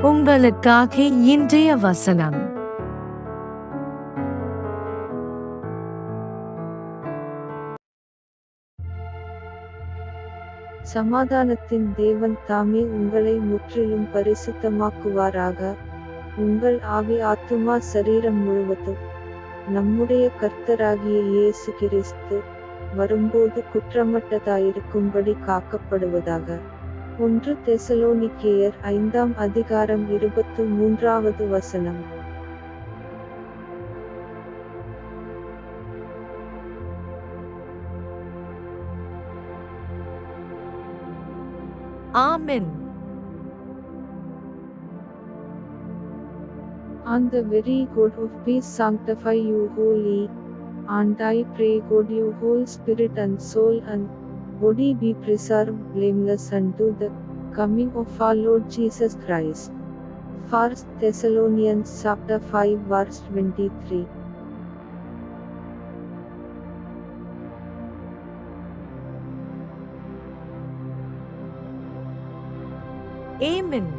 உங்களுக்காக இன்றைய வசனம். சமாதானத்தின் தேவன் தாமே உங்களை முற்றிலும் பரிசுத்தமாக்குவாராக. உங்கள் ஆவி ஆத்துமா சரீரம் முழுவதும் நம்முடைய கர்த்தராகிய இயேசு கிறிஸ்து வரும்போது குற்றமற்றதாயிருக்கும்படி காக்கப்படுவதாக. 1 தெசலோனிக்கேயர் 5ஆம் அதிகாரம் 23வது வசனம். ஆமென். And the very God of peace sanctify you wholly. And I pray God your whole spirit and soul and body be preserved blameless unto the coming of our Lord Jesus Christ. 1 Thessalonians chapter 5 verse 23. Amen.